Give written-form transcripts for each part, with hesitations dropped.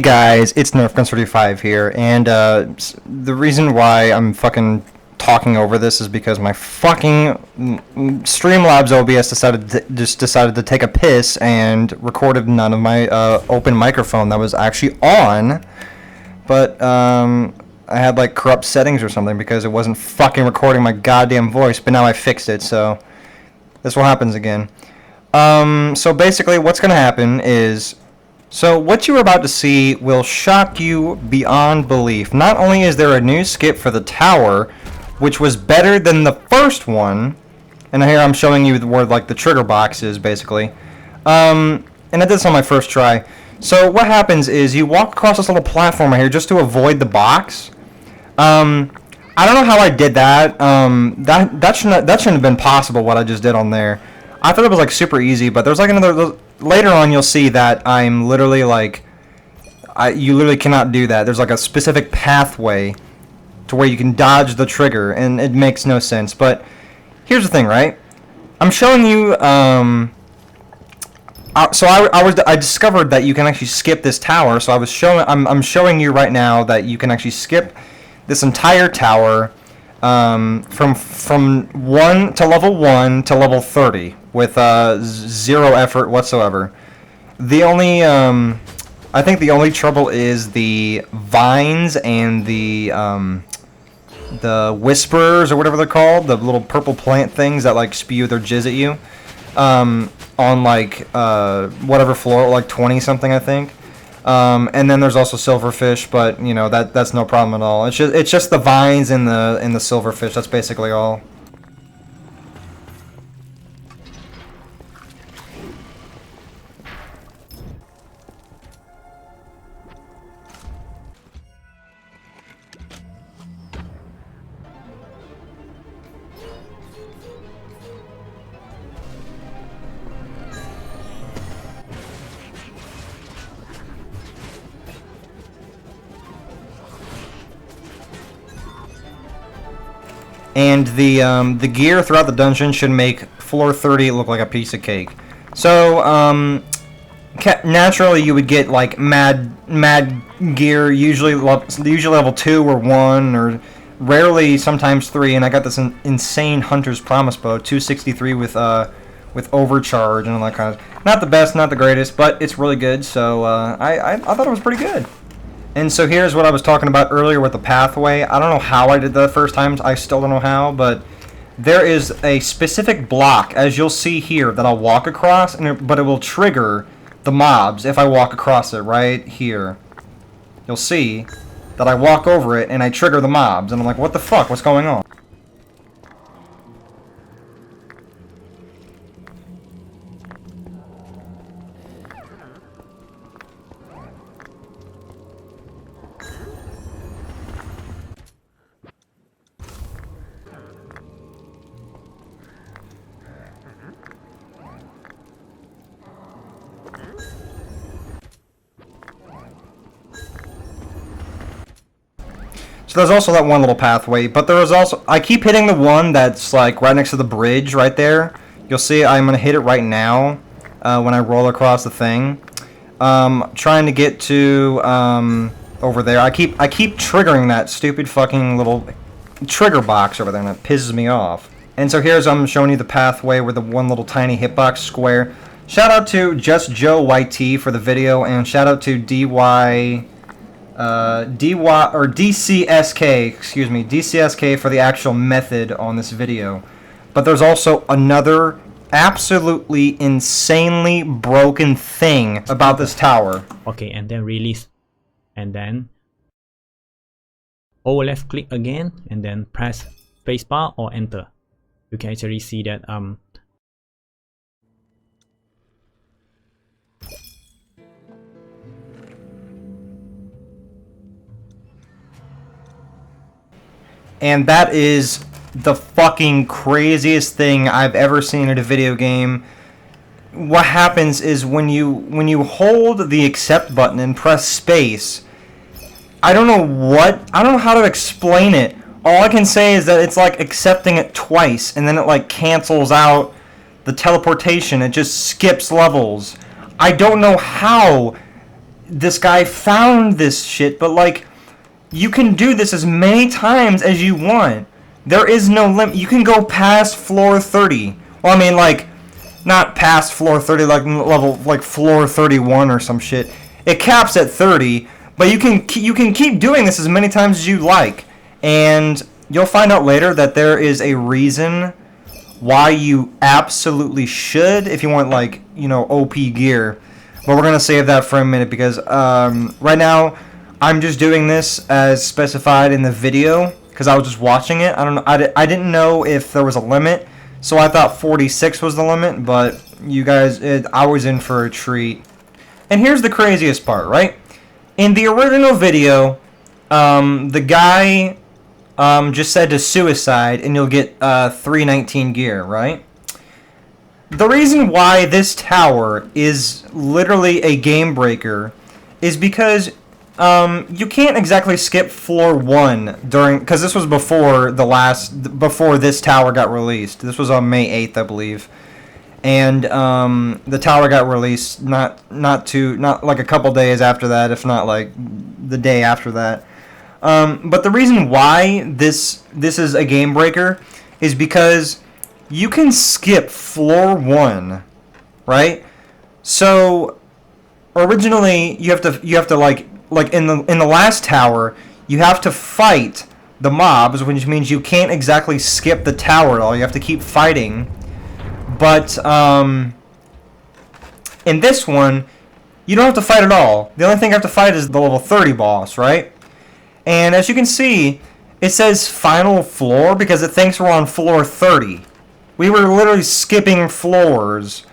guys, it's NerfGuns35 here, and the reason why I'm fucking talking over this is because my fucking Streamlabs OBS decided to take a piss and recorded none of my open microphone that was actually on, but I had like corrupt settings or something because it wasn't fucking recording my goddamn voice, but now I fixed it, so this will happen again. So basically what's gonna happen is, so what you're about to see will shock you beyond belief. Not only is there a new skip for the tower, which was better than the first one, and here I'm showing you where like the trigger box is basically, and I did this on my first try. So what happens is you walk across this little platform right here just to avoid the box. I don't know how I did that. That shouldn't have been possible what I just did on there. I thought it was like super easy, but there's like another. Later on, you'll see that I'm literally like, you literally cannot do that. There's like a specific pathway to where you can dodge the trigger, and it makes no sense. But here's the thing, right? I'm showing you. I discovered that you can actually skip this tower. So I'm showing you right now that you can actually skip this entire tower from 1 to level 1 to level 30 with zero effort whatsoever. The only I think the only trouble is the vines and the whisperers or whatever they're called, the little purple plant things that like spew their jizz at you on like whatever floor, like 20 something I think. And then there's also silverfish, but you know that's no problem at all. It's just the vines and the silverfish. That's basically all. And the gear throughout the dungeon should make floor 30 look like a piece of cake. So naturally you would get like mad gear, usually level 2 or 1, or rarely sometimes 3. And I got this insane Hunter's Promise bow, 263 with overcharge and all that kind of. Not the best, not the greatest, but it's really good. So I thought it was pretty good. And so here's what I was talking about earlier with the pathway. I don't know how I did that the first time. I still don't know how, but there is a specific block, as you'll see here, that I'll walk across, but it will trigger the mobs if I walk across it right here. You'll see that I walk over it and I trigger the mobs, and I'm like, what the fuck? What's going on? So there's also that one little pathway, but there is also, I keep hitting the one that's like right next to the bridge right there. You'll see I'm going to hit it right now when I roll across the thing. Trying to get to over there. I keep triggering that stupid fucking little trigger box over there, and it pisses me off. And so here's I'm showing you the pathway with the one little tiny hitbox square. Shout out to Just Joe YT for the video, and shout out to DcSK, excuse me, DcSK for the actual method on this video. But there's also another absolutely insanely broken thing about this tower. Okay, and then release, and then hold left click again, and then press spacebar or enter. You can actually see that and that is the fucking craziest thing I've ever seen in a video game. What happens is when you hold the accept button and press space, I don't know how to explain it. All I can say is that it's like accepting it twice, and then it like cancels out the teleportation. It just skips levels. I don't know how this guy found this shit, but like, you can do this as many times as you want. There is no limit. You can go past floor 30. Well, I mean, like, not past floor 30, like level, like floor 31 or some shit. It caps at 30, but you can keep doing this as many times as you like, and you'll find out later that there is a reason why you absolutely should if you want, like, you know, OP gear. But we're gonna save that for a minute because right now I'm just doing this as specified in the video because I was just watching it. I don't know. I didn't know if there was a limit, so I thought 46 was the limit. But you guys, I was in for a treat. And here's the craziest part, right? In the original video, the guy just said to suicide and you'll get 319 gear, right? The reason why this tower is literally a game breaker is because you can't exactly skip floor 1 during, because this was before before this tower got released. This was on May 8th, I believe. And the tower got released not like a couple days after that, if not like the day after that. But the reason why this is a game breaker is because you can skip floor 1, right? So originally you have to like in the last tower you have to fight the mobs, which means you can't exactly skip the tower at all. You have to keep fighting. But in this one, you don't have to fight at all. The only thing you have to fight is the level 30 boss, right? And as you can see, it says final floor because it thinks we're on floor 30. We were literally skipping floors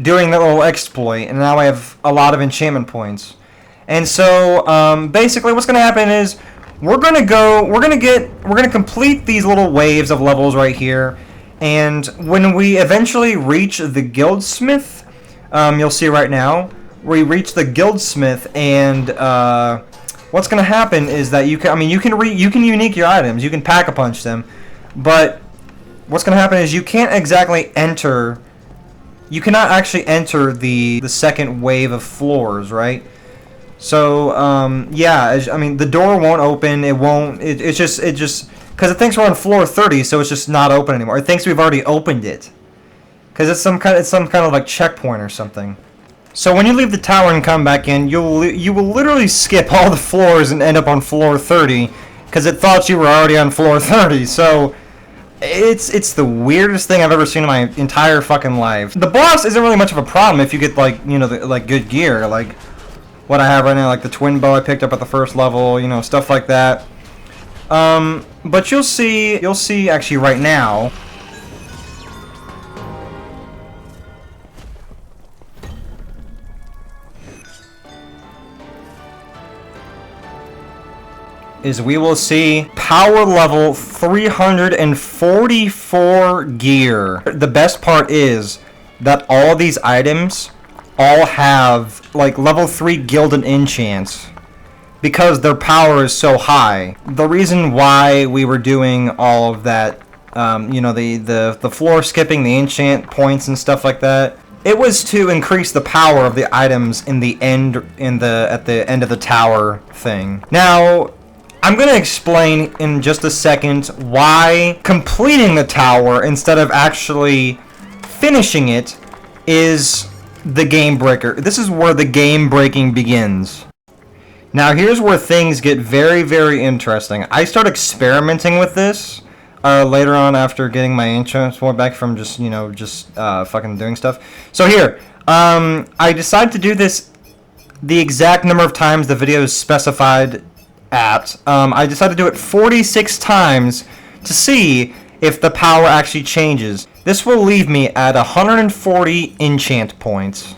doing that little exploit, and now I have a lot of enchantment points. And so basically what's going to happen is we're going to complete these little waves of levels right here. And when we eventually reach the guildsmith, you'll see right now, we reach the guildsmith, and what's going to happen is that you can unique your items, you can pack-a-punch them, but what's going to happen is you can't exactly enter, you cannot actually enter the second wave of floors, right? So yeah, I mean, the door won't open. It just because it thinks we're on floor 30, so it's just not open anymore. It thinks we've already opened it because it's some kind of like checkpoint or something. So when you leave the tower and come back in, you will literally skip all the floors and end up on floor 30 because it thought you were already on floor 30. So it's the weirdest thing I've ever seen in my entire fucking life. The boss isn't really much of a problem if you get, like, you know, like good gear, like what I have right now, like the twin bow I picked up at the first level, you know, stuff like that. But you'll see actually right now. Is we will see power level 344 gear. The best part is that all these items all have like level 3 gilded enchants because their power is so high. The reason why we were doing all of that, you know, the floor skipping, the enchant points and stuff like that, it was to increase the power of the items at the end of the tower thing. Now, I'm going to explain in just a second why completing the tower instead of actually finishing it is the game breaker. This is where the game breaking begins. Now here's where things get very, very interesting. I start experimenting with this later on after getting my insurance point back from just fucking doing stuff. So here, I decided to do this the exact number of times the video is specified at. I decided to do it 46 times to see if the power actually changes. This will leave me at 140 enchant points.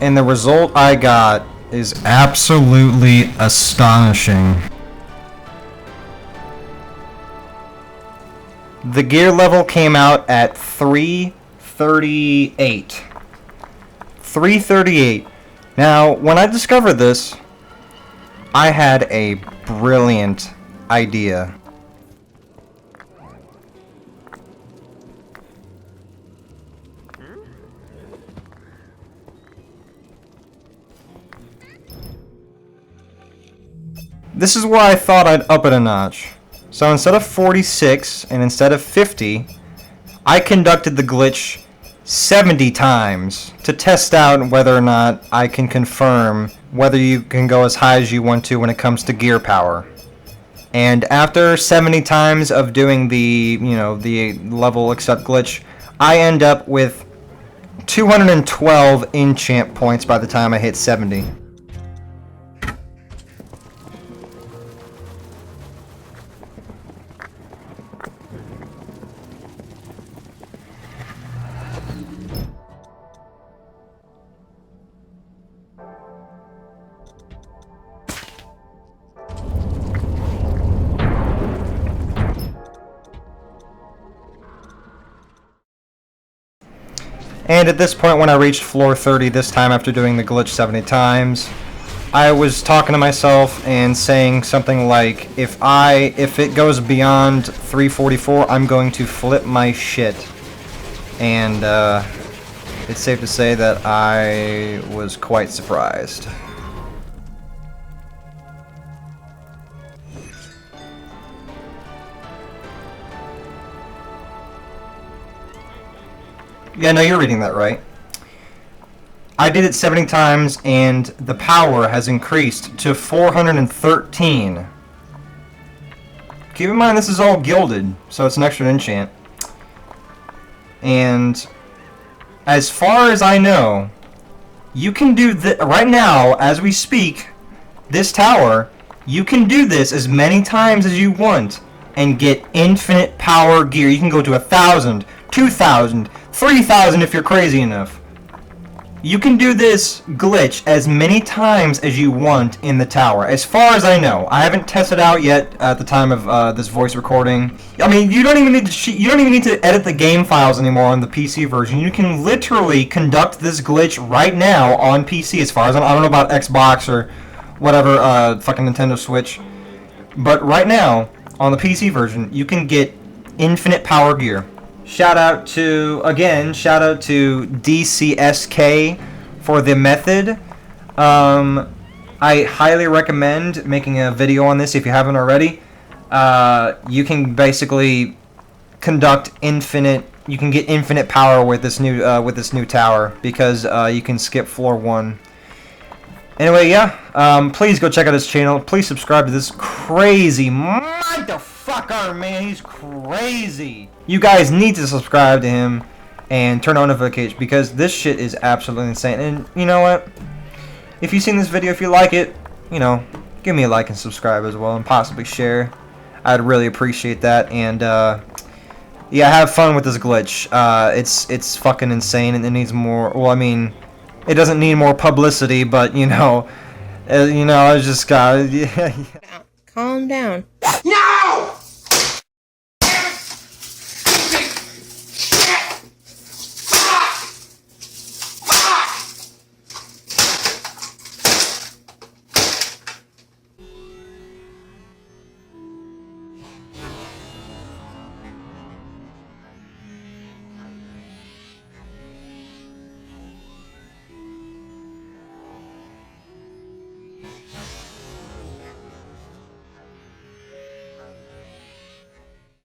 and the result I got is absolutely astonishing. The gear level came out at 338. 338. Now, when I discovered this, I had a brilliant idea. This is where I thought I'd up it a notch. So instead of 46 and instead of 50, I conducted the glitch 70 times to test out whether or not I can confirm whether you can go as high as you want to when it comes to gear power. And after 70 times of doing the, the level accept glitch, I end up with 212 enchant points by the time I hit 70. And at this point, when I reached floor 30 this time after doing the glitch 70 times, I was talking to myself and saying something like, if it goes beyond 344, I'm going to flip my shit. And it's safe to say that I was quite surprised. Yeah, no, you're reading that right. I did it 70 times, and the power has increased to 413. Keep in mind, this is all gilded, so it's an extra enchant. And as far as I know, you can do this right now, as we speak, this tower, you can do this as many times as you want and get infinite power gear. You can go to 1,000, 2,000, 3,000 if you're crazy enough. You can do this glitch as many times as you want in the tower, as far as I know. I haven't tested out yet at the time of this voice recording. I mean, you don't even need to edit the game files anymore on the PC version. You can literally conduct this glitch right now on PC. As far as I don't know about Xbox or whatever, fucking Nintendo Switch, but right now on the PC version, you can get infinite power gear. Shout out to DcSK for the method. I highly recommend making a video on this if you haven't already. You can basically conduct you can get infinite power with this new tower because you can skip floor 1. Anyway, yeah, please go check out his channel. Please subscribe to this crazy motherfucker, man. He's crazy. You guys need to subscribe to him and turn on notifications because this shit is absolutely insane. And you know what? If you've seen this video, if you like it, give me a like and subscribe as well, and possibly share. I'd really appreciate that. And yeah, have fun with this glitch. It's fucking insane, and it needs more. Well, I mean, it doesn't need more publicity, but I just got. Calm down. No!